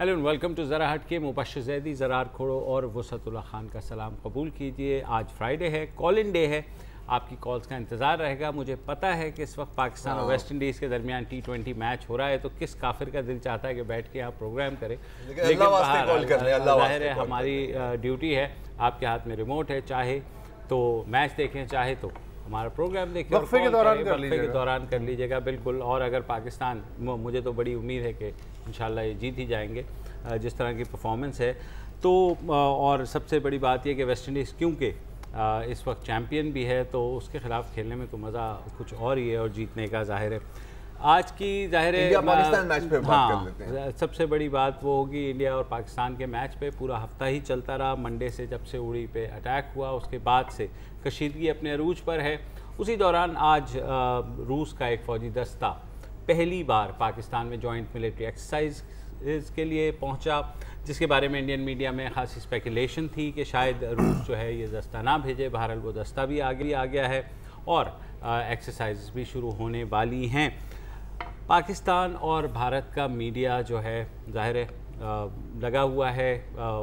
Hello and welcome to ज़रा हट के। मुबश्शिर ज़ैदी, ज़रार खोड़ो और वसअतुल्लाह खान का सलाम कबूल कीजिए। आज फ्राइडे है, कॉल इन डे है, आपकी कॉल्स का इंतज़ार रहेगा। मुझे पता है कि इस वक्त पाकिस्तान और वेस्ट इंडीज़ के दरमियान T20 मैच हो रहा है, तो किस काफिर का दिल चाहता है कि बैठ के यहाँ प्रोग्राम करें, लेकिन ज़ाहिर है हमारी ड्यूटी है, आपके हाथ में रिमोट है, चाहे तो मैच देखें, चाहे तो हमारा प्रोग्राम देखिए, वक्फे के दौरान कर लीजिएगा। बिल्कुल। और अगर पाकिस्तान, मुझे तो बड़ी उम्मीद है कि इंशाल्लाह ये जीत ही जाएंगे जिस तरह की परफॉर्मेंस है। तो और सबसे बड़ी बात यह कि वेस्ट इंडीज़ क्योंकि इस वक्त चैम्पियन भी है, तो उसके ख़िलाफ़ खेलने में तो मज़ा कुछ और ही है, और जीतने का ज़ाहिर है। आज की ज़ाहिर है पाकिस्तान मैच पे बात कर लेते हैं। सबसे बड़ी बात वो होगी इंडिया और पाकिस्तान के मैच पे। पूरा हफ्ता ही चलता रहा, मंडे से जब से उड़ी पे अटैक हुआ उसके बाद से कशीदगी अपने अरूज पर है। उसी दौरान आज रूस का एक फ़ौजी दस्ता पहली बार पाकिस्तान में जॉइंट मिलिट्री एक्सरसाइज के लिए पहुंचा, जिसके बारे में इंडियन मीडिया में खासी स्पेकुलेशन थी कि शायद रूस जो है ये दस्ता ना भेजे। बहरहाल वो दस्ता भी आगे आ गया है और एक्सरसाइज भी शुरू होने वाली हैं। पाकिस्तान और भारत का मीडिया जो है ज़ाहिर है लगा हुआ है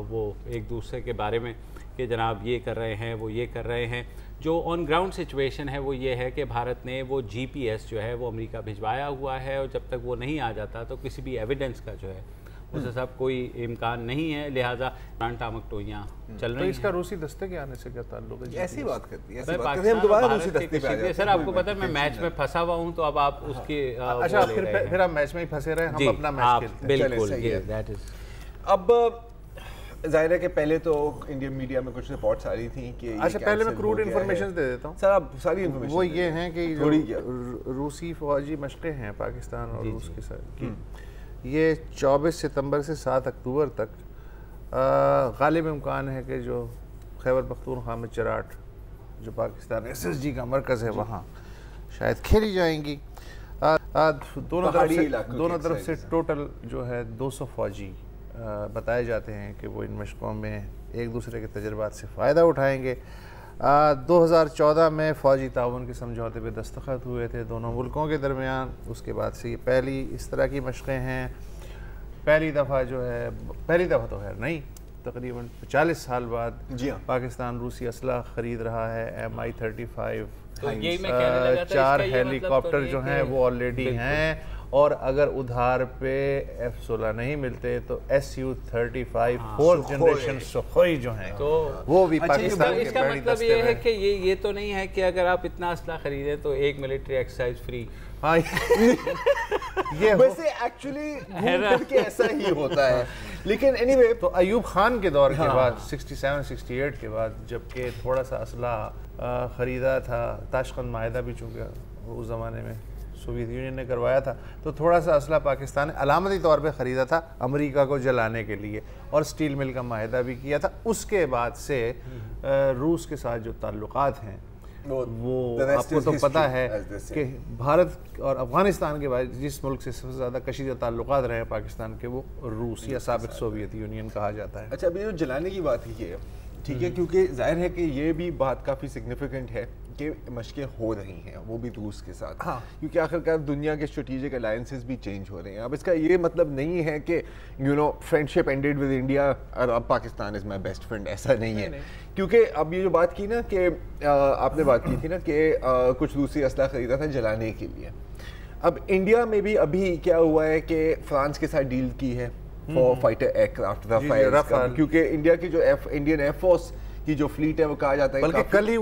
वो एक दूसरे के बारे में कि जनाब ये कर रहे हैं, वो ये कर रहे हैं। जो ऑन ग्राउंड सिचुएशन है वो ये है कि भारत ने वो GPS जो है वो अमेरिका भिजवाया हुआ है, और जब तक वो नहीं आ जाता तो किसी भी एविडेंस का जो है उससे सब कोई इम्कान नहीं है, लिहाजा टामक टोइयाँ चल रही हैं। इसका रूसी दस्ते के आने से क्या ताल्लुक है? ऐसी बात करती है, सर आपको पता है मैं मैच में फंसा हुआ हूँ, तो अब आप उसकी अच्छा फिर आप मैच में ही फंसे रहे, हम अपना मैच खेलते हैं। बिल्कुल। अब जाहिर है कि पहले तो इंडियन मीडिया में कुछ रिपोर्ट्स आ रही थी कि अच्छा पहले मैं क्रूड इन्फॉर्मेशन दे देता हूँ सर, आप सारी इन्फॉर्मेशन वो ये हैं कि रूसी फौजी मशक़ें हैं पाकिस्तान और रूस के साथ की, ये 24 सितंबर से 7 अक्टूबर तक गालिब इम्कान है कि जो खैबर पख्तूनख्वा में चराट जो पाकिस्तान SSG का मरकज़ है वहाँ शायद खेली जाएंगी। दोनों तरफ से टोटल जो है 200 फ़ौजी बताए जाते हैं कि वो इन मशक़ों में एक दूसरे के तजर्बात से फ़ायदा उठाएंगे। 2014 में फ़ौजी ताउन के समझौते पे दस्तखत हुए थे दोनों मुल्कों के दरमियान। उसके बाद से ये पहली इस तरह की मशक़ें हैं। पहली दफ़ा तो है नहीं, तकरीबन 40 साल बाद पाकिस्तान रूसी असला ख़रीद रहा है। MI-35 4 हेलीकॉप्टर जो हैं वो ऑलरेडी हैं, और अगर उधार पे F-16 नहीं मिलते तो Su-35 4th जनरेशन सुखोई जो हैं तो वो भी पाकिस्तान के इसका मतलब ये है कि ये तो नहीं है कि अगर आप इतना असला खरीदे तो एक मिलिट्री एक्सरसाइज फ्री। हाँ ये वैसे एक्चुअली के ऐसा ही होता है, लेकिन एनीवे तो अयूब खान के दौर के बाद 67-68 के बाद जबकि थोड़ा सा असला ख़रीदा था, ताशकंद माहिदा भी चूँकि उस ज़माने में सोवियत यूनियन ने करवाया था, तो थोड़ा सा असला पाकिस्तान ने अलामती तौर पे ख़रीदा था अमेरिका को जलाने के लिए, और स्टील मिल का माहिदा भी किया था। उसके बाद से रूस के साथ जो ताल्लुकात हैं वो आपको तो पता है कि भारत और अफ़गानिस्तान के बाद जिस मुल्क से सबसे ज़्यादा कशीदा ताल्लुकात रहे हैं पाकिस्तान के, वो रूस या साबिक़ सोवियत यूनियन कहा जाता है। अच्छा, अभी जो जलाने की बात ही है, ठीक है, क्योंकि जाहिर है कि ये भी बात काफ़ी सिग्निफिकेंट है कि मशक़ें हो रही हैं, वो भी रूस के साथ। हाँ, क्योंकि आखिरकार दुनिया के स्ट्रेटेजिक अलायंसेस भी चेंज हो रहे हैं। अब इसका ये मतलब नहीं है कि फ्रेंडशिप एंडेड विद इंडिया और अब Pakistan is my best friend, ऐसा नहीं है। क्योंकि अब ये जो बात की ना कि आपने बात की थी ना कि कुछ रूसी असला ख़रीदा था जलाने के लिए। अब इंडिया में भी अभी क्या हुआ है कि फ्रांस के साथ डील की है फॉर फाइटर एयरक्राफ्ट रफ़ाल, क्योंकि इंडिया की जो इंडियन एयरफोर्स की जो फ्लीट है वो कहा जाता है बल्कि कल ही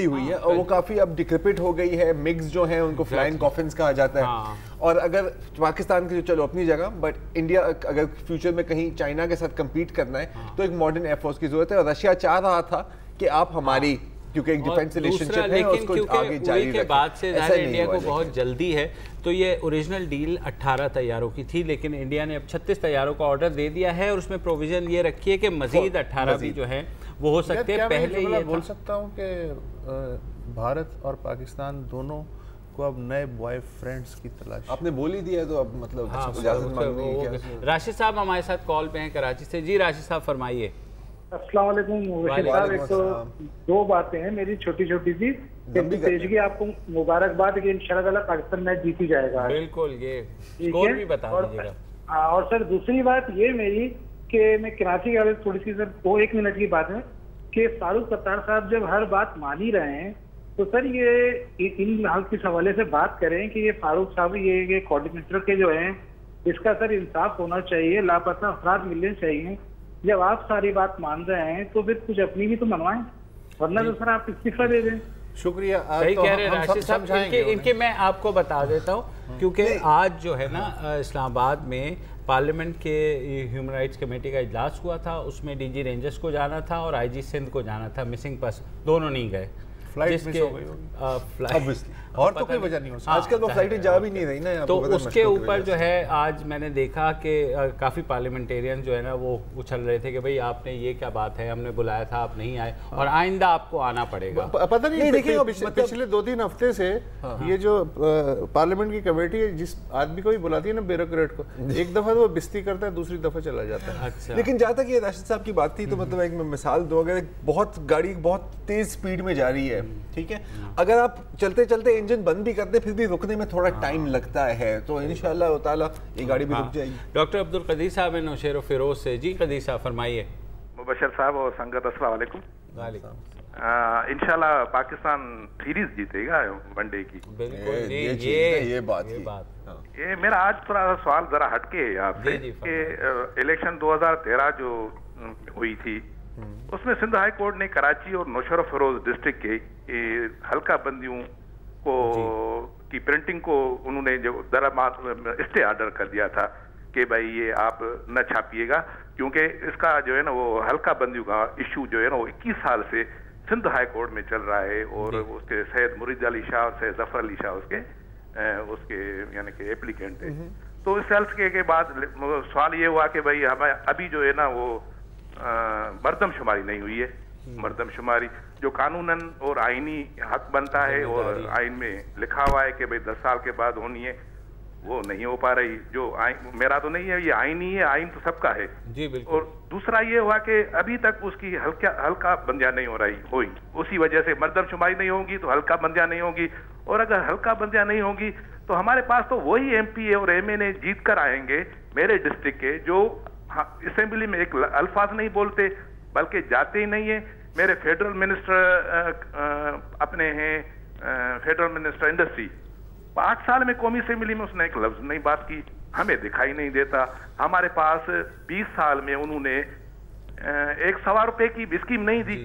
हुई है और वो काफ़ी अब डिक्रिपिट हो गई है। मिक्स जो है उनको फ्लाइंग कॉफिन्स कहा जाता है। और अगर पाकिस्तान की जो चलो अपनी जगह, बट इंडिया अगर फ्यूचर में कहीं चाइना के साथ कम्पीट करना है तो एक मॉडर्न एयरफोर्स की जरूरत है। और रशिया चाह रहा था कि आप हमारी, क्योंकि एक डिफेंस रिलेशनशिप है, उसको आगे जारी रखें। बाद से इंडिया को बहुत जल्दी है, तो ये ओरिजिनल डील 18 तैयारों की थी, लेकिन इंडिया ने अब 36 तैयारों का ऑर्डर दे दिया है, और उसमें प्रोविजन ये रखी है कि मजीद 18 भी जो है वो हो सकते हैं। पहले ये बोल सकता हूँ कि भारत और पाकिस्तान दोनों को अब नए बॉयफ्रेंड्स की तलाश। आपने बोल ही दिया तो अब मतलब इजाज़त मांगनी है क्या? राशिद साहब हमारे साथ कॉल पे हैं कराची से। जी राशिद साहब फरमाइए। अस्सलाम वालेकुम मुबश्शिर साहब, एक तो दो बातें हैं मेरी छोटी छोटी सी। पेशगी आपको मुबारकबाद कि इंशाल्लाह पाकिस्तान मैच जीत ही जाएगा। बिल्कुल, ये स्कोर भी बता दीजिएगा। और सर दूसरी बात ये मेरी कि मैं कराची के वाले थोड़ी सी सर वो 1 मिनट की बात है कि फारूक सत्तार साहब जब हर बात मान ही रहे हैं तो सर ये इन हाल के हवाले से बात करें कि ये फारूक साहब ये कोऑर्डिनेटर के जो हैं इसका सर इंसाफ होना चाहिए, लापता अफराद मिलने चाहिए। जब आप सारी बात मान रहे हैं तो फिर कुछ अपनी भी तो मनवाएं, वरना तो सर आप इस्तीफा दे दें। शुक्रिया। सही कह रहे हैं राशिद साहब। इनके मैं आपको बता देता हूँ, क्योंकि आज जो है ना इस्लामाबाद में पार्लियामेंट के ह्यूमन राइट्स कमेटी का इजलास हुआ था, उसमें डीजी रेंजर्स को जाना था और आईजी सिंध को जाना था, मिसिंग पर्सन दोनों नहीं गए। फ्लाइट मिस हो गई होगी और तो कोई वजह नहीं हो सकती। आजकल वो फ्लाइटें जा भी नहीं रही ना, तो उसके ऊपर जो है आज मैंने देखा कि काफ़ी पार्लियामेंटेरियन जो है ना वो उछल रहे थे कि भाई आपने ये क्या बात है, हमने बुलाया था आप नहीं आए और आइंदा आपको आना पड़ेगा। पता नहीं देखिए पिछले 2-3 हफ्ते से ये जो पार्लियामेंट की कमेटी है जिस आदमी को भी बुलाती है ना ब्यूरोक्रेट को, एक दफा तो वो बिस्ती करता है, दूसरी दफा चला जाता है। अच्छा, लेकिन जहाँ तक ये राशिद साहब की बात थी तो मतलब एक मैं मिसाल दूं, अगर बहुत गाड़ी बहुत तेज स्पीड में जा रही है, ठीक है, अगर आप चलते चलते इंजन बंद भी करते फिर भी रुकने में थोड़ा टाइम लगता है, तो इंशाअल्लाह ताला ये गाड़ी भी रुक जाएगी। डॉक्टर अब्दुल कदीर साहब हैं नौशेर फिरोज से। जी कदीर साहब फरमाइए। मुबशर साहब और संगत अस्सलाम वालेकुम। इंशाल्लाह पाकिस्तान सीरीज जीतेगा वनडे की। बिल्कुल ये बात ये मेरा आज थोड़ा सवाल जरा हटके है आपसे कि इलेक्शन 2013 जो हुई थी उसमें सिंध हाई कोर्ट ने कराची और नौशेर फिरोज डिस्ट्रिक्ट के हल्का बंदियों को की प्रिंटिंग को उन्होंने जो दरामद स्टे ऑर्डर कर दिया था कि भाई ये आप न छापिएगा, क्योंकि इसका जो है ना वो हल्का बंदियों का इशू जो है ना वो 21 साल से सिंध हाई कोर्ट में चल रहा है और उसके सैयद मुरीद अली शाह और सैयद जफर अली शाह उसके यानी कि एप्लीकेंट है। तो इस हल्के के बाद सवाल ये हुआ कि भाई हमें अभी जो है ना वो मर्दमशुमारी नहीं हुई है। मर्दमशुमारी जो कानूनन और आईनी हक बनता है और आइन में लिखा हुआ है कि भाई 10 साल के बाद होनी है, वो नहीं हो पा रही। जो मेरा तो नहीं है, ये आईनी है, आइन तो सबका है जी बिल्कुल। और दूसरा ये हुआ कि अभी तक उसकी हल्का बंदियां नहीं हो रही हुई, उसी वजह से मर्दमशुमारी नहीं होगी तो हल्का बंदियां नहीं होगी, और अगर हल्का बंदियां नहीं होगी तो हमारे पास तो वही एमपी और एमएनए जीत कर आएंगे मेरे डिस्ट्रिक्ट के, जो असेंबली में एक अल्फाज नहीं बोलते बल्कि जाते ही नहीं है। मेरे फेडरल मिनिस्टर अपने हैं फेडरल मिनिस्टर इंडस्ट्री, 8 साल में कौमी असेंबली में उसने एक लफ्ज नहीं बात की, हमें दिखाई नहीं देता। हमारे पास 20 साल में उन्होंने 1 सवा रुपए की भी स्कीम नहीं दी,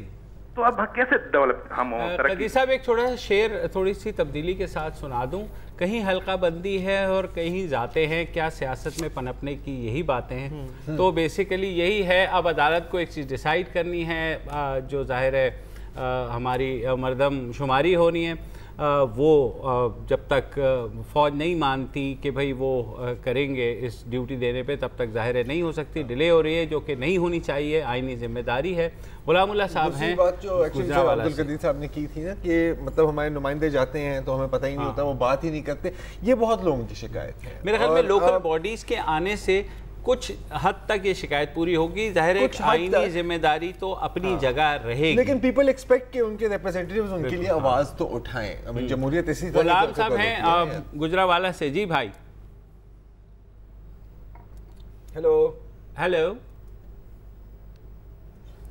तो अब कैसे डेवलप हम कदीर साहब एक छोटा सा शेर थोड़ी सी तब्दीली के साथ सुना दूं। कहीं हल्का बंदी है और कहीं जाते हैं, क्या सियासत में पनपने की यही बातें हैं। तो बेसिकली यही है, अब अदालत को एक चीज़ डिसाइड करनी है, जो जाहिर है हमारी मर्दमशुमारी होनी है। वो जब तक फ़ौज नहीं मानती कि भाई वो करेंगे इस ड्यूटी देने पे, तब तक ज़ाहिर है नहीं हो सकती, डिले हो रही है जो कि नहीं होनी चाहिए, आईनी जिम्मेदारी है। गुलामुल्लाह साहब हैं, बात जो एक्चुअली अब्दुल कदीर साहब ने की थी ना कि मतलब हमारे नुमाइंदे जाते हैं तो हमें पता ही नहीं होता, वो बात ही नहीं करते, ये बहुत लोगों की शिकायत है। मेरे ख्याल में लोकल बॉडीज़ के आने से कुछ हद तक ये शिकायत पूरी होगी। जाहिर है आईनी जिम्मेदारी तो अपनी जगह रहेगी, लेकिन पीपल एक्सपेक्ट कि उनके रिप्रेजेंटेटिव्स उनके लिए आवाज तो उठाएं। अभी जमहूरियत इसी तरह गुलाम साहब हैं गुजरावाला से। जी भाई। हेलो हेलो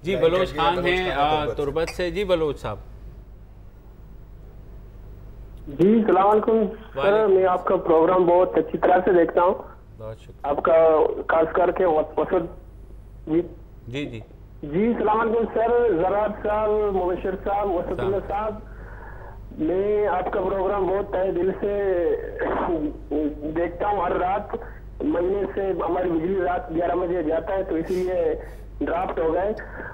जी, बलोच खान हैं तुर्बत से। जी बलोच साहब। जी सलाम वालेकुम सर, मैं आपका प्रोग्राम बहुत अच्छी तरह से देखता हूँ, आपका खास करके वसत जी जी जी जी सलाम वालेकुम सर, ज़रात साहब, मुबशर साहब, वसतुल्लाह साहब, मैं आपका प्रोग्राम बहुत तहे दिल से देखता हूँ हर रात। महीने से हमारी बिजली रात 11 बजे जाता है तो इसीलिए ड्राफ्ट हो गए।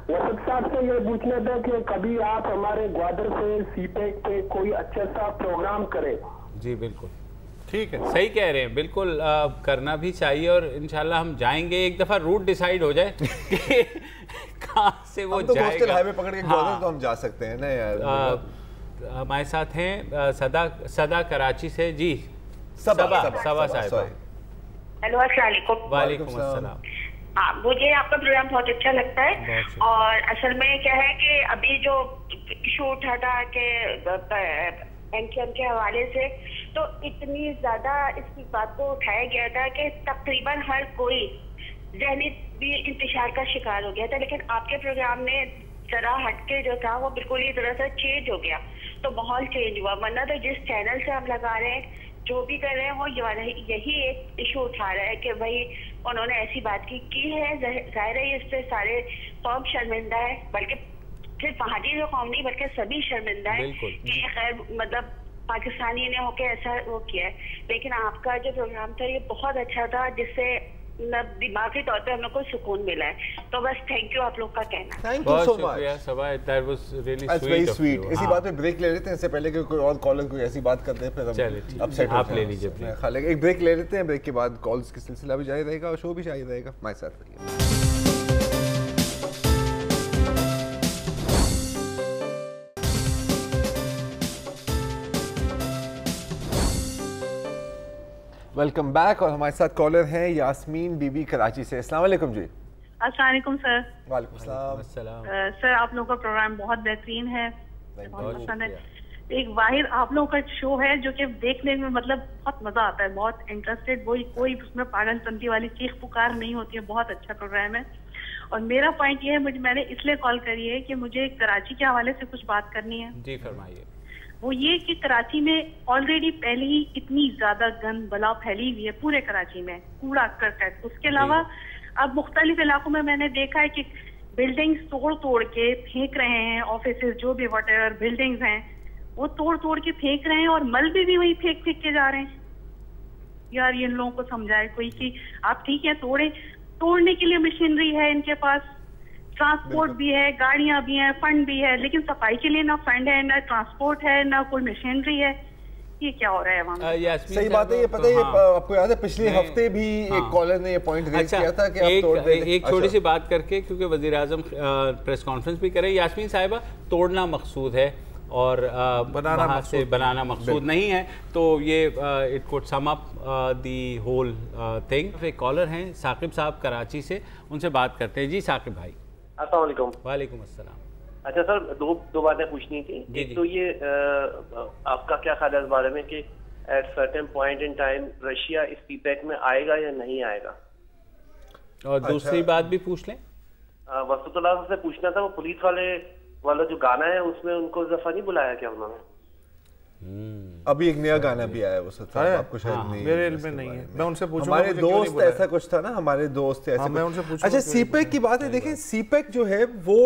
वसत साहब से ये पूछना था कि कभी आप हमारे ग्वादर से सीपेक पे कोई अच्छा सा प्रोग्राम करें। जी बिल्कुल ठीक है, सही कह रहे हैं, बिल्कुल करना भी चाहिए और इंशाल्लाह हम जाएंगे। एक दफ़ा रूट डिसाइड हो जाए कि कहाँ से वो तो जाएगा। हाईवे पकड़ के ग्वादर तो हम जा सकते हैं ना यार। हमारे साथ हैं सदा कराची से। जी सबा साहिबा। हेलो अस्सलाम वालेकुम। वालेकुम अस्सलाम। हाँ, मुझे आपका प्रोग्राम बहुत अच्छा लगता है और असल में क्या है कि अभी जो इशू उठा था कि एमकेएम के हवाले से, तो इतनी ज्यादा इसकी बात को उठाया गया था कि तकरीबन हर कोई ज़हनी भी इंतशार का शिकार हो गया था, लेकिन आपके प्रोग्राम ने जरा हटके जो था वो बिल्कुल ही तरह से चेंज हो गया, तो माहौल चेंज हुआ। वरना तो जिस चैनल से हम लगा रहे हैं, जो भी कर रहे हैं, वो यही एक इशू उठा रहा है कि भाई उन्होंने ऐसी बात की है। जाहिर है इस पे सारे कौम शर्मिंदा है, बल्कि सिर्फ वहादी जो कौम नहीं बल्कि सभी शर्मिंदा है कि खैर मतलब पाकिस्तानी ने होके ऐसा वो किया है। लेकिन आपका जो प्रोग्राम था ये बहुत अच्छा था, जिससे दिमागी तौर पे हमें कोई सुकून मिला है। तो बस थैंक यू आप लोग का कहना। Thank you so much, that was really sweet. इसी बात पे ब्रेक ले लेते हैं, इससे पहले कि कोई और कॉलर कोई ऐसी बात करते हैं फिर हम अपसेट आप ले लीजिए। खाली एक ब्रेक ले लेते हैं, ब्रेक के बाद कॉल्स की सिलसिला भी जारी रहेगा और शो भी जारी रहेगा। हमारे साथ रहिए। वेलकम बैक और हमारे साथ कॉलर हैं यास्मीन बीबी कराची से। अस्सलाम वालेकुम जी। अस्सलाम वालेकुम सर। वालेकुम अस्सलाम। सर आप लोगों का प्रोग्राम बहुत बेहतरीन है, बहुत पसंद है। एक वाहिद आप लोगों का शो है जो कि देखने में मतलब बहुत मजा आता है, बहुत इंटरेस्टेड, कोई उसमें पागलपंती वाली चीख पुकार नहीं होती है। बहुत अच्छा प्रोग्राम है। और मेरा पॉइंट ये है, मैंने इसलिए कॉल करी है कि मुझे कराची के हवाले से कुछ बात करनी है। जी फरमाइए। वो ये कि कराची में ऑलरेडी पहले ही इतनी ज्यादा गंद बला फैली हुई है पूरे कराची में, कूड़ा करकट। उसके अलावा अब मुख्तलिफ इलाकों में मैंने देखा है कि बिल्डिंग्स तोड़ तोड़ के फेंक रहे हैं, ऑफिसेज जो भी वॉटेवर बिल्डिंग्स हैं वो तोड़ तोड़ के फेंक रहे हैं और मलबे भी वही फेंक फेंक के जा रहे हैं। यार इन लोगों को समझाए कोई कि आप ठीक है तोड़ने के लिए मशीनरी है इनके पास, ट्रांसपोर्ट भी है, गाड़ियां भी हैं, फंड भी है, लेकिन सफाई के लिए ना फंड है, ना ट्रांसपोर्ट है, ना कोई मशीनरी है। ये क्या हो रहा है वहाँ? सही बात है। ये पता है आपको याद है पिछले हफ्ते भी एक कॉलर ने ये पॉइंट रेज किया था कि आप तोड़ दें। एक छोटी सी बात करके, क्योंकि वज़ीर आज़म प्रेस कॉन्फ्रेंस भी करें, यास्मीन साहिबा तोड़ना मकसूद है और बनाना मकसूद नहीं है, तो ये it could sum up the whole thing. एक कॉलर हैं साकिब साहब कराची से, उनसे बात करते हैं। जी साकिब भाई। अस्सलाम वालेकुम। वालेकुम अस्सलाम। अच्छा सर, दो बातें पूछनी थी। एक तो ये आपका क्या ख्याल है इस बारे में कि at certain point in time Russia इस सीपैक में आएगा या नहीं आएगा? और दूसरी बात भी पूछ लें, वसुतुल्लाह से पूछना था, वो पुलिस वाला जो गाना है उसमें उनको इस दफा नहीं बुलाया क्या उन्होंने? अभी एक नया गाना भी आया, वो आपको शायद नहीं, मेरे इल्म में नहीं है। मैं उनसे पूछूंगा। हमारे दोस्त ऐसा कुछ था ना, हमारे दोस्त ऐसे मैं उनसे पूछूंगा। अच्छा सीपेक की बात है, देखें सीपेक जो है वो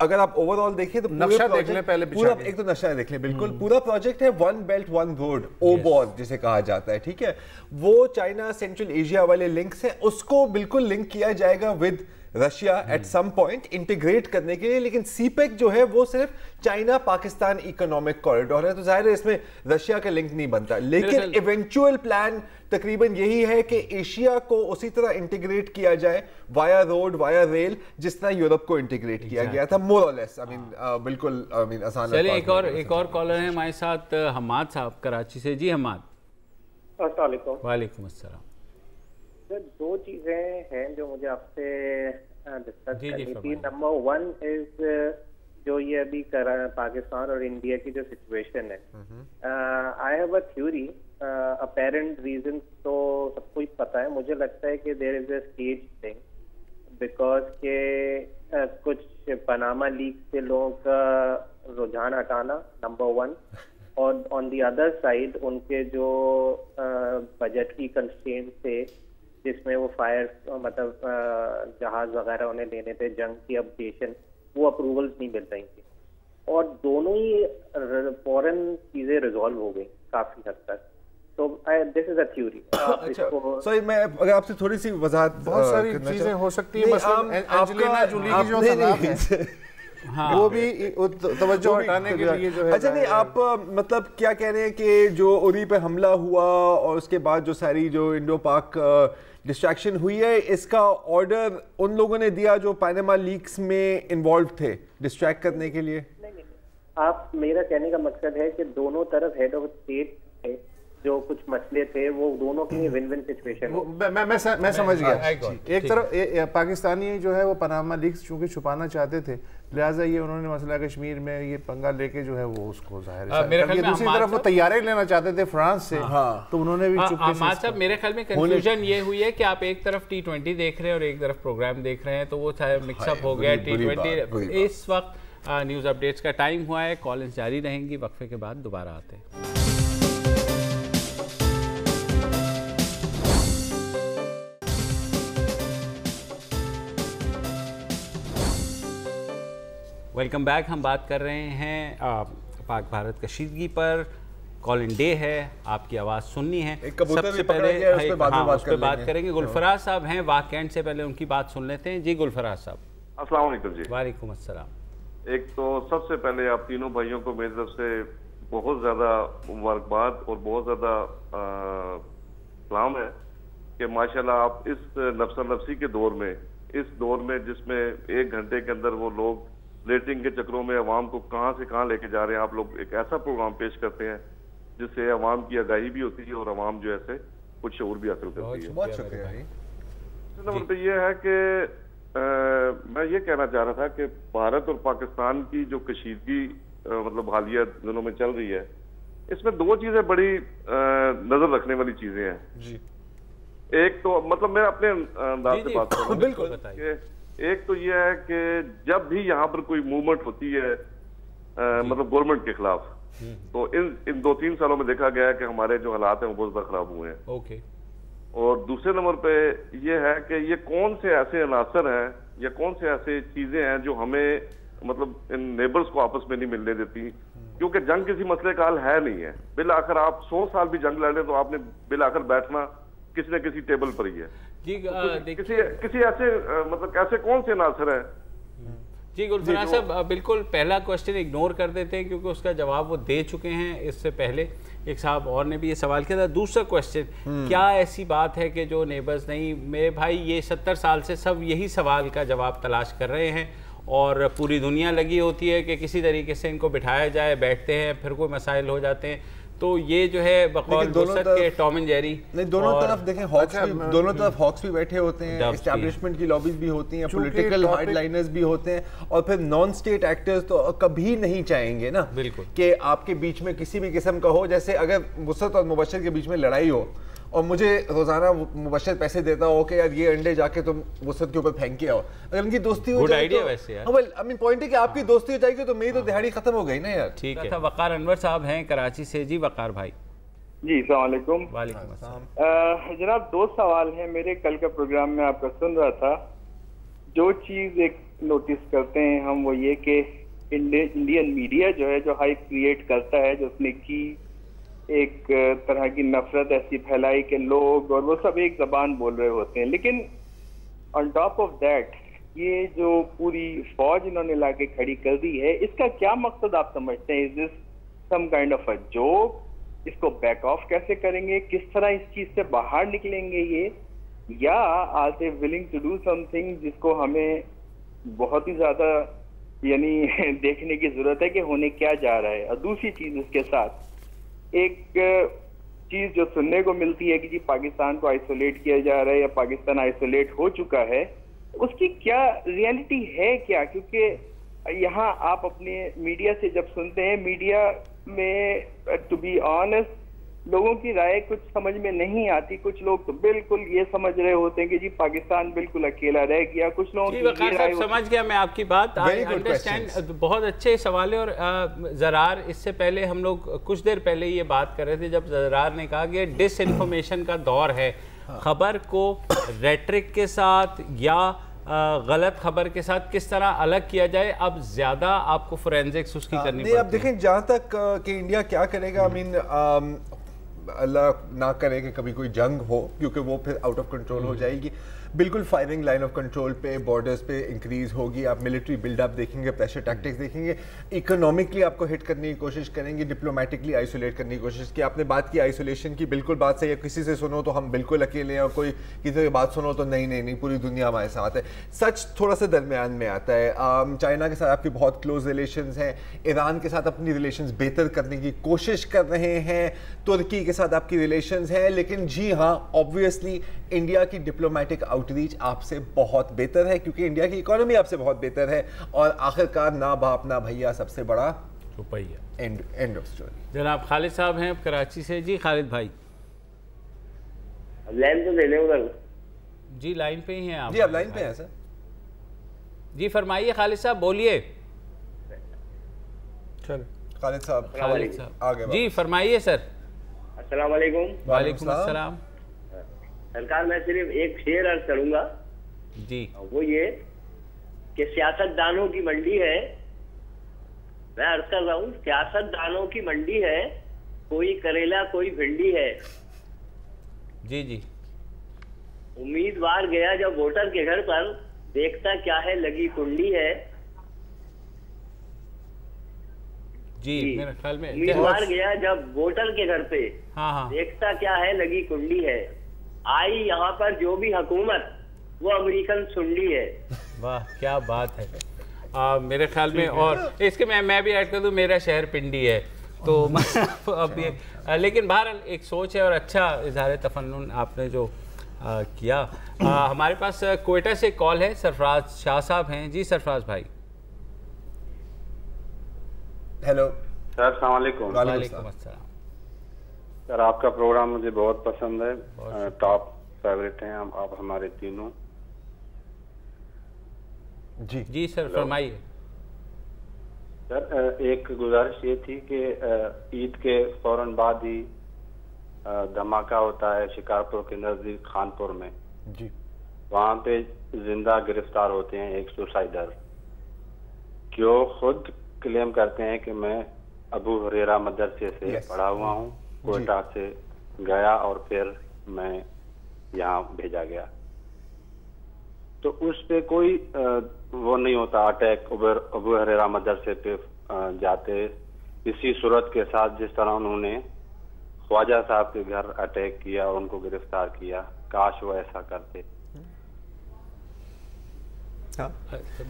अगर आप ओवरऑल देखें तो नक्शा देख लें पहले, पूरा एक तो नक्शा देख लें बिल्कुल। पूरा प्रोजेक्ट है one belt one road, OBOR जिसे कहा जाता है, ठीक है। वो चाइना सेंट्रल एशिया वाले लिंक्स हैं, उसको बिल्कुल लिंक किया जाएगा with Russia at some point integrate करने के लिए। लेकिन सीपेक जो है वो सिर्फ चाइना पाकिस्तान इकोनॉमिक कॉरिडोर है, तो जाहिर है इसमें रशिया का लिंक नहीं बनता। लेकिन इवेंचुअल प्लान तकरीबन यही है कि एशिया को उसी तरह इंटीग्रेट किया जाए वाया रोड वाया रेल जिस तरह यूरोप को इंटीग्रेट किया गया था, मोर और लेस। आई मीन बिल्कुल आसान। चलिए एक और कॉलर है हमारे साथ, हमाद साहब कराची से। जी हमाद। अस्सलाम वालेकुम। वालेकुम अस्सलाम। सर दो चीजें हैं जो मुझे आपसे डिस्कस करनी थी। नंबर वन इज जो ये अभी पाकिस्तान और इंडिया की जो सिचुएशन है, I have a theory, apparent reason तो सबको ही पता है। मुझे लगता है कि there is a stage thing, because के कुछ पनामा लीक से लोगों का रुझान हटाना, नंबर वन, और ऑन द अदर साइड उनके जो बजट की कंस्ट्रेंट थे जिसमें वो फायर मतलब जहाज वगैरह उन्हें लेने थे, जंग की अपडेशन, वो अप्रूवल्स नहीं मिल रही थी, और दोनों ही फॉरेन चीजें रिजॉल्व हो गई काफी हद तक। तो this is a theory. Sorry मैं अगर आपसे थोड़ी सी वजाहत, बहुत सारी चीजें हो सकती है। एंजेलिना जूली की जो तनाव है वो भी तवज्जो हटाने के लिए जो है। अच्छा नहीं, आप मतलब क्या कह रहे हैं कि जो उरी पे हमला हुआ और उसके बाद जो सारी जो इंडो पाक डिस्ट्रैक्शन हुई है, इसका ऑर्डर उन लोगों ने दिया जो पैनामा लीक्स में इन्वॉल्व थे डिस्ट्रैक्ट करने के लिए? नहीं, आप, मेरा कहने का मकसद है कि दोनों तरफ हेड ऑफ स्टेट थे जो कुछ मसले थे, वो दोनों के लिए विन विन सिचुएशन। मैं समझ गया। एक तरफ पाकिस्तानी जो है वो पनामा लीक्स चूंकि छुपाना चाहते थे, लिहाजा ये उन्होंने मसला कश्मीर में ये पंगा लेके जो है वो उसको जाहिर, दूसरी तरफ वो तैयारी लेना चाहते थे फ्रांस से, तो उन्होंने भी चुपके से। मेरे ख्याल में कंफ्यूजन ये हुई है कि आप एक तरफ T20 देख रहे हैं और एक तरफ प्रोग्राम देख रहे हैं, तो वो मिक्सअप हो गया। T20 इस वक्त न्यूज़ अपडेट्स का टाइम हुआ है, कॉल्स जारी रहेंगी, वक्फे के बाद दोबारा आते हैं। Welcome back. हम बात कर रहे हैं पाक भारत कशीदगी पर। कॉल इन डे है, आपकी आवाज़ सुननी है। सबसे पहले उस पर बात करेंगे। गुलफराज साहब हैं वाकैंड से, पहले उनकी बात सुन लेते हैं। जी गुलफराज साहब। अस्सलाम वालेकुम जी। वालेकुम अस्सलाम। एक तो सबसे पहले आप तीनों भाइयों को मेरी तरफ से बहुत ज़्यादा मुबारकबाद और बहुत ज़्यादा सलाम है कि माशाल्लाह आप इस नफ्सा नफसी के दौर में, इस दौर में जिसमें 1 घंटे के अंदर वो लोग रेटिंग के चक्रों में अवाम को कहां से कहां लेके जा रहे हैं, आप लोग एक ऐसा प्रोग्राम पेश करते हैं जिससे अवाम की आगाही भी होती है और अवाम जो ऐसे कुछ शऊर भी हासिल करती है। बहुत शुक्रिया। नंबर पे ये है कि मैं ये कहना चाह रहा था कि भारत और पाकिस्तान की जो कशीदगी मतलब हालिया दिनों में चल रही है, इसमें 2 चीजें बड़ी नजर रखने वाली चीजें हैं जी। एक तो मतलब मैं अपने अंदाज से बात करूं, बिल्कुल बताइए। एक तो ये है कि जब भी यहाँ पर कोई मूवमेंट होती है मतलब गवर्नमेंट के खिलाफ, तो इन 2-3 सालों में देखा गया है कि हमारे जो हालात हैं वो बहुत ज्यादा खराब हुए हैं। ओके। और दूसरे नंबर पे ये है कि ये कौन से ऐसे अनासर हैं या कौन से ऐसे चीजें हैं जो हमें मतलब इन नेबर्स को आपस में नहीं मिलने देती, क्योंकि जंग किसी मसले का हल है नहीं है। बिल आखिर आप 100 साल भी जंग लड़े तो आपने बिल आखिर बैठना किसी न किसी टेबल पर ही है जी। किसी ऐसे मतलब कैसे कौन से अनासर है जी। गुलफराज साहब बिल्कुल पहला क्वेश्चन इग्नोर कर देते हैं क्योंकि उसका जवाब वो दे चुके हैं। इससे पहले एक साहब और ने भी ये सवाल किया था। दूसरा क्वेश्चन, क्या ऐसी बात है कि जो नेबर्स नहीं, मेरे भाई ये 70 साल से सब यही सवाल का जवाब तलाश कर रहे हैं और पूरी दुनिया लगी होती है कि किसी तरीके से इनको बिठाया जाए, बैठते हैं, फिर कोई मसाइल हो जाते हैं। तो ये जो है बकौल के टॉम एंड जेरी नहीं, दोनों तरफ देखें हॉक्स भी, दोनों तरफ हॉक्स भी बैठे होते हैं, एस्टैब्लिशमेंट की लॉबीज भी होती हैं, पॉलिटिकल हार्डलाइनर्स भी होते हैं, और फिर नॉन स्टेट एक्टर्स तो कभी नहीं चाहेंगे ना बिल्कुल कि आपके बीच में किसी भी किस्म का हो। जैसे अगर वुसअत और मुबशर के बीच में लड़ाई हो और मुझे रोजाना मुबशर पैसे देता हो कि यार ये अंडे जाके तुम वुसअत के ऊपर फेंक के आओ, अगर उनकी दोस्ती हो जाए तो वैसे यार आई मीन पॉइंट है कि आपकी दोस्ती हो जाएगी तो मेरी तो दिहाड़ी खत्म हो गई ना यार। ठीक है। वकार अनवर साहब हैं कराची से। जी वकार भाई। जी अस्सलाम वालेकुम। वालेकुम अस्सलाम। जनाब 2 सवाल हैं मेरे। कल का प्रोग्राम में आपका सुन रहा था, जो चीज एक नोटिस करते हैं हम वो ये कि इंडियन मीडिया जो है जो हाइप क्रिएट करता है, जो उसने की एक तरह की नफरत ऐसी फैलाई कि लोग और वो सब एक जबान बोल रहे होते हैं, लेकिन ऑन टॉप ऑफ दैट ये जो पूरी फौज इन्होंने लाके खड़ी कर दी है, इसका क्या मकसद आप समझते हैं? Is this some kind of a joke? इसको बैक ऑफ कैसे करेंगे? किस तरह इस चीज से बाहर निकलेंगे ये? या are they willing to do something जिसको हमें बहुत ही ज्यादा यानी देखने की जरूरत है कि होने क्या जा रहा है? और दूसरी चीज इसके साथ एक चीज जो सुनने को मिलती है कि जी पाकिस्तान को आइसोलेट किया जा रहा है या पाकिस्तान आइसोलेट हो चुका है, उसकी क्या रियलिटी है क्या? क्योंकि यहाँ आप अपने मीडिया से जब सुनते हैं, मीडिया में टू बी ऑनेस्ट लोगों की राय कुछ समझ में नहीं आती। कुछ लोग तो बिल्कुल ये समझ रहे होते हैं कि जी पाकिस्तान बिल्कुल अकेला रह गया। कुछ लोग समझ गया मैं आपकी बात, आई अंडरस्टैंड। बहुत अच्छे सवाल है। और ज़रार, इससे पहले हम लोग कुछ देर पहले ये बात कर रहे थे जब ज़रार ने कहा कि डिसइंफॉर्मेशन का दौर है, खबर को रेट्रिक के साथ या गलत खबर के साथ किस तरह अलग किया जाए। अब ज्यादा आपको फोरेंसिक्स उसकी करनी पड़ती है। अब देखें जहाँ तक कि इंडिया क्या करेगा, आई मीन अल्लाह ना करे कि कभी कोई जंग हो, क्योंकि वो फिर आउट ऑफ कंट्रोल हो जाएगी। बिल्कुल फायरिंग लाइन ऑफ कंट्रोल पे, बॉर्डर्स पे इंक्रीज होगी, आप मिलिट्री बिल्डअप देखेंगे, प्रेशर टैक्टिक्स देखेंगे, इकोनॉमिकली आपको हिट करने की कोशिश करेंगे, डिप्लोमेटिकली आइसोलेट करने की कोशिश की। आपने बात की आइसोलेशन की, बिल्कुल बात सही है, किसी से सुनो तो हम बिल्कुल अकेले हैं और कोई किसी की बात सुनो तो नहीं पूरी दुनिया हमारे साथ है। सच थोड़ा सा दरमियान में आता है। चाइना के साथ आपकी बहुत क्लोज रिलेशंस हैं, ईरान के साथ अपनी रिलेशंस बेहतर करने की कोशिश कर रहे हैं, तुर्की के साथ आपकी रिलेशंस हैं, लेकिन जी हाँ, ऑब्वियसली इंडिया की डिप्लोमेटिक आउटरीच आपसे बहुत बेहतर है, क्योंकि इंडिया की इकोनॉमी आपसे बहुत बेहतर है, और आखिरकार ना बाप ना भैया सबसे बड़ा रुपया। End of story. जनाब खालिद साहब हैं कराची से। जी खालिद भाई, लाइन तो ले ले उधर। जी लाइन पे ही हैं आप? जी आप लाइन पे हैं सर। जी फरमाइए खालिद साहब, बोलिए। चलो खालिद साहब आगे जी फरमाइए सर। अस्सलाम वालेकुम। वालेकुम अस्सलाम। सरकार, मैं सिर्फ एक शेर अर्ज करूंगा जी, वो ये कि सियासतदानों की मंडी है, मैं अर्ज कर रहा हूँ, सियासतदानों की मंडी है, कोई करेला कोई भिंडी है। जी जी। उम्मीदवार गया जब वोटर के घर पर, देखता क्या है लगी कुंडी है। जी मेरे ख्याल में उम्मीदवार गया जब वोटर के घर पे, हाँ, देखता क्या है लगी कुंडी है। आई यहाँ पर जो भी हुकूमत, वो अमेरिकन सुंडी है। वाह क्या बात है। मेरे ख्याल में, और इसके मैं भी ऐड कर दूं, मेरा शहर पिंडी है, तो अब ये, लेकिन बहरहाल एक सोच है और अच्छा इजहार तफन्नुन आपने जो किया। हमारे पास कोयटा से कॉल है, सरफराज शाह साहब हैं। जी सरफराज भाई। हेलो सर, अस्सलाम वालेकुम। वालेकुम अस्सलाम। सर आपका प्रोग्राम मुझे बहुत पसंद है, टॉप फेवरेट हैं आप हमारे तीनों। जी जी सर फरमाइए। सर एक गुजारिश ये थी कि ईद के फौरन बाद ही धमाका होता है शिकारपुर के नजदीक खानपुर में जी, वहाँ पे जिंदा गिरफ्तार होते हैं एक सुसाइडर, जो खुद क्लेम करते हैं कि मैं अबू हुरैरा मदरसे से पढ़ा हुआ हूँ, कोयटा से गया और फिर मैं यहाँ भेजा गया। तो उस पे कोई वो नहीं होता अटैक, अबू हुरैरा मदरसे पे जाते इसी सूरत के साथ जिस तरह उन्होंने ख्वाजा साहब के घर अटैक किया और उनको गिरफ्तार किया, काश वो ऐसा करते।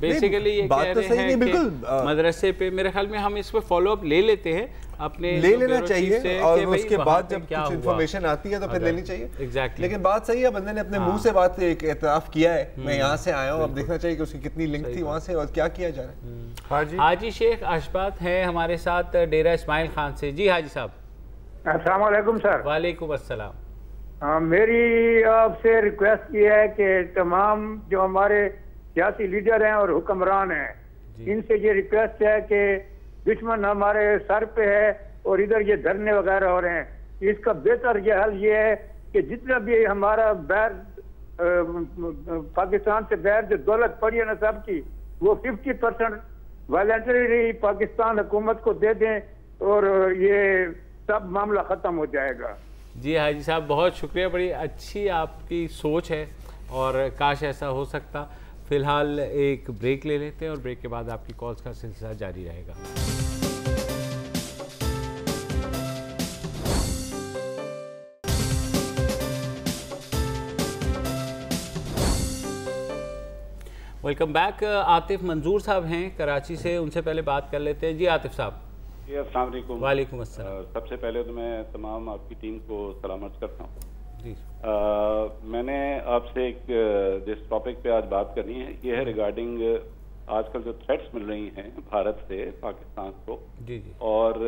बेसिकली ये बात कह तो रहे सही हैं नहीं, कि बिल्कुल मदरसे पे मेरे ख्याल में हम इस पे फॉलो अप ले लेते हैं, अपने ले लेना चाहिए, और उसके बाद जब कुछ इन्फॉर्मेशन आती है तो फिर लेनी चाहिए। एग्जैक्टली। लेकिन बात सही है, बंदे ने अपने मुंह से बात एक एतराफ किया है, मैं यहाँ से आया हूँ, अब देखना चाहिए कि उसकी कितनी लिंक थी वहाँ से और क्या किया जा रहा है। हाजी शेख अशबात है हमारे साथ डेरा इस्माइल खान से। जी हाजी साहब। अस्सलाम वालेकुम सर। वालेकुम अस्सलाम। मेरी आपसे रिक्वेस्ट ये है कि तमाम जो हमारे सियासी लीडर हैं और हुक्मरान हैं, इनसे ये रिक्वेस्ट है कि दुश्मन हमारे सर पे है और इधर ये धरने वगैरह हो रहे हैं, इसका बेहतर ये हल ये है कि जितना भी हमारा बैर पाकिस्तान से बैर जो दौलत पड़ी है ना सब की, वो 50% वॉलंटरी पाकिस्तान हुकूमत को दे दें और ये सब मामला ख़त्म हो जाएगा। जी हाजी साहब बहुत शुक्रिया, बड़ी अच्छी आपकी सोच है और काश ऐसा हो सकता। फिलहाल एक ब्रेक ले लेते हैं और ब्रेक के बाद आपकी कॉल्स का सिलसिला जारी रहेगा। Welcome back. आतिफ मंजूर साहब हैं कराची से, उनसे पहले बात कर लेते हैं। जी आतिफ साहब। जी अस्सलाम वालेकुम। वालेकुम अस्सलाम। सबसे पहले तो मैं तमाम आपकी टीम को सलाम अर्ज़ करता हूँ। जी मैंने आपसे एक जिस टॉपिक पे आज बात करनी है ये है रिगार्डिंग आजकल जो थ्रेट्स मिल रही हैं भारत से पाकिस्तान को। जी जी। और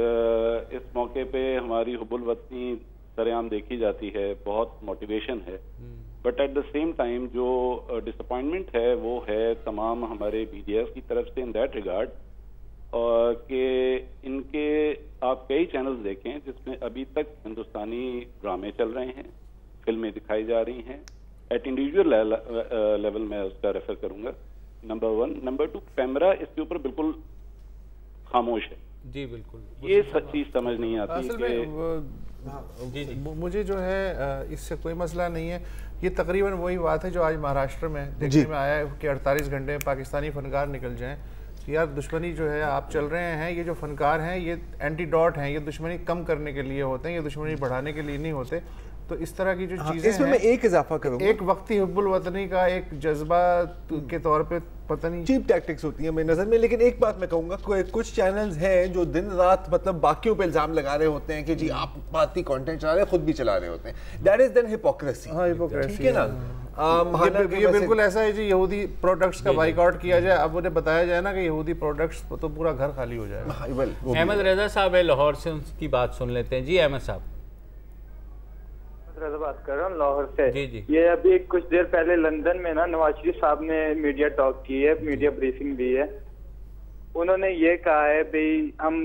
इस मौके पे हमारी हुब्बुल वतनी सरेआम देखी जाती है, बहुत मोटिवेशन है, but at the same time जो डिसअपॉइंटमेंट है वो है तमाम हमारे BDF की तरफ से इन दैट रिगार्ड कि इनके आप कई चैनल्स देखें जिसमें अभी तक हिंदुस्तानी ड्रामे चल रहे हैं, फिल्में दिखाई जा रही हैं। एट इंडिविजुअल लेवल में उसका रेफर करूंगा, नंबर 1। नंबर 2, कैमरा इसके ऊपर बिल्कुल खामोश है। जी बिल्कुल, ये चीज समझ नहीं आती कि मुझे जो है इससे कोई मसला नहीं है। ये तकरीबन वही बात है जो आज महाराष्ट्र में देखने में आया है कि 48 घंटे में पाकिस्तानी फनकार निकल जाएं। यार दुश्मनी जो है आप चल रहे हैं, ये जो फनकार हैं ये एंटीडोट हैं, ये दुश्मनी कम करने के लिए होते हैं, ये दुश्मनी बढ़ाने के लिए नहीं होते। तो इस तरह की जो चीज़ें इसमें मैं एक इजाफा करूँगा, एक वक्ती हुब्बुल वतनी का एक जज्बा के तौर पे पता नहीं चीप टैक्टिक्स होती है मेरी नज़र में। लेकिन एक बात मैं कहूँगा, कुछ चैनल्स हैं जो दिन रात मतलब बाकियों पे इल्ज़ाम लगा रहे होते हैं कि जी आप बाती कंटेंट चला रहे हैं, खुद भी चला रहे होते हैं। That is then hypocrisy. हाँ, हिपोक्रेसी, ठीक है ना। ये बिल्कुल ऐसा है जी, यहूदी प्रोडक्ट्स का बाइकआउट किया जाए, अब उन्हें बताया जाए ना कि यहूदी प्रोडक्ट्स तो पूरा घर खाली हो जाएगा। अहमद रजा साहब है लाहौर से, उनकी बात सुन लेते हैं। जी अहमद साहब। रजा बात कर रहा हूँ लाहौर से। जी जी। ये अभी कुछ देर पहले लंदन में ना नवाज शरीफ साहब ने मीडिया टॉक की है, मीडिया ब्रीफिंग दी है। उन्होंने ये कहा है भाई हम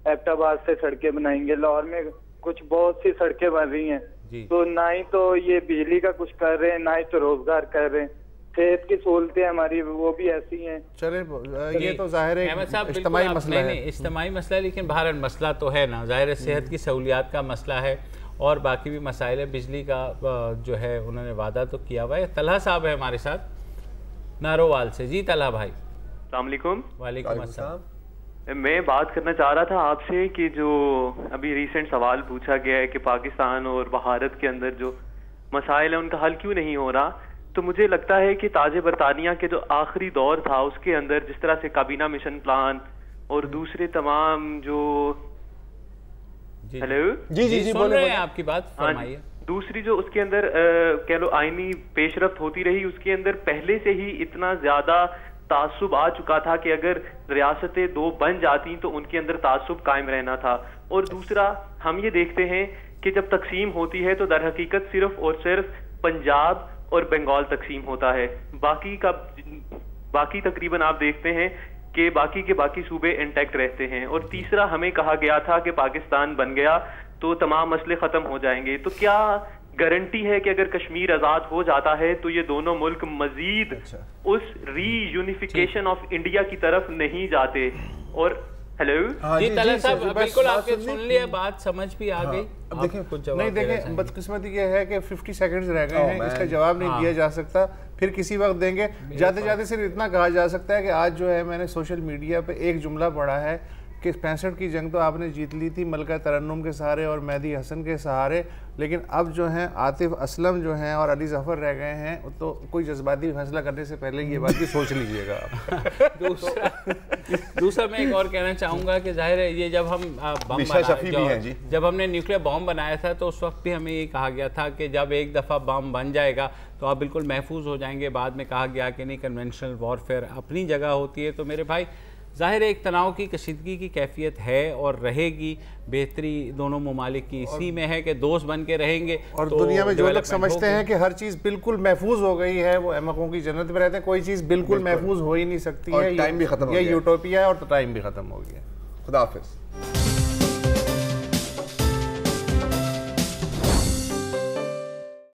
एबटाबाद से सड़कें बनाएंगे। लाहौर में कुछ बहुत सी सड़कें बन रही हैं, तो ना ही तो ये बिजली का कुछ कर रहे हैं, ना ही तो रोजगार कर रहे हैं। सेहत की सहूलतें हमारी वो भी ऐसी हैं। चले ये तो जाहिर है इज्तिमाई मसला है। इज्तिमाई मसला है, लेकिन बहरहाल मसला तो है ना, जाहिर है सेहत की सहूलियात का मसला है और बाकी भी मसाइल है। बिजली का जो है उन्होंने वादा तो किया हुआ है। तलहा साहब है हमारे साथ नारोवाल से। जी तलहा भाई। अस्सलाम वालेकुम। वालेकुम अस्सलाम। मैं बात करना चाह रहा था आपसे कि जो अभी रिसेंट सवाल पूछा गया है कि पाकिस्तान और भारत के अंदर जो मसाइल है उनका हल क्यों नहीं हो रहा, तो मुझे लगता है कि ताज बरतानिया के जो आखिरी दौर था उसके अंदर जिस तरह से काबीना मिशन प्लान और दूसरे तमाम जो हेलो जी सुन रहे हैं आपकी बात, फरमाइए। दूसरी जो उसके अंदर कह लो आईनी पेशरफ्त होती रही, उसके अंदर पहले से ही इतना ज्यादा तासुब आ चुका था कि अगर रियासतें दो बन जाती तो उनके अंदर तासुब कायम रहना था। और दूसरा हम ये देखते हैं कि जब तकसीम होती है तो दर हकीकत सिर्फ और सिर्फ पंजाब और बंगाल तकसीम होता है, बाकी तकरीबन आप देखते हैं कि बाकी के बाकी सूबे इंटैक्ट रहते हैं। और तीसरा हमें कहा गया था कि पाकिस्तान बन गया तो तमाम मसले खत्म हो जाएंगे। तो क्या गारंटी है कि अगर कश्मीर आजाद हो जाता है तो ये दोनों मुल्क मजीद उस रीयूनिफिकेशन ऑफ इंडिया की तरफ नहीं जाते? और हेलो जी तलहा साहब, बिल्कुल आपके सुन लिया, बात समझ भी आ गई। नहीं देखें, बदकिस्मती ये है कि 50 सेकंड्स रह गए हैं, इसका जवाब नहीं दिया जा सकता, फिर किसी वक्त देंगे। जाते जाते सिर्फ इतना कहा जा सकता है कि आज जो है मैंने सोशल मीडिया पे एक जुमला पढ़ा है कि 65 की जंग तो आपने जीत ली थी मलका तरन्नुम के सहारे और मेहदी हसन के सहारे, लेकिन अब जो हैं आतिफ असलम जो हैं और अली जफ़र रह गए हैं, तो कोई जज्बाती फैसला करने से पहले ये बात भी सोच लीजिएगा आप। दूसरा मैं एक और कहना चाहूँगा कि जाहिर है ये जब हम जब हमने न्यूक्लियर बॉम्ब बनाया था तो उस वक्त भी हमें ये कहा गया था कि जब एक दफ़ा बम बन जाएगा तो आप बिल्कुल महफूज हो जाएंगे। बाद में कहा गया कि नहीं, कन्वेंशनल वॉरफेयर अपनी जगह होती है। तो मेरे भाई ज़ाहिर है एक तनाव की कशीदगी की कैफियत है और रहेगी। बेहतरी दोनों ममालिक की इसी में है कि दोस्त बन के रहेंगे। और तो दुनिया में जो लोग समझते हैं कि हर चीज़ बिल्कुल महफूज हो गई है वो अहमकों की जन्नत में रहते हैं। कोई चीज़ बिल्कुल महफूज हो ही नहीं सकती है, टाइम भी खत्म हो गया, ये यूटोपिया है और तो टाइम भी खत्म हो गया। खुदा हाफिज़।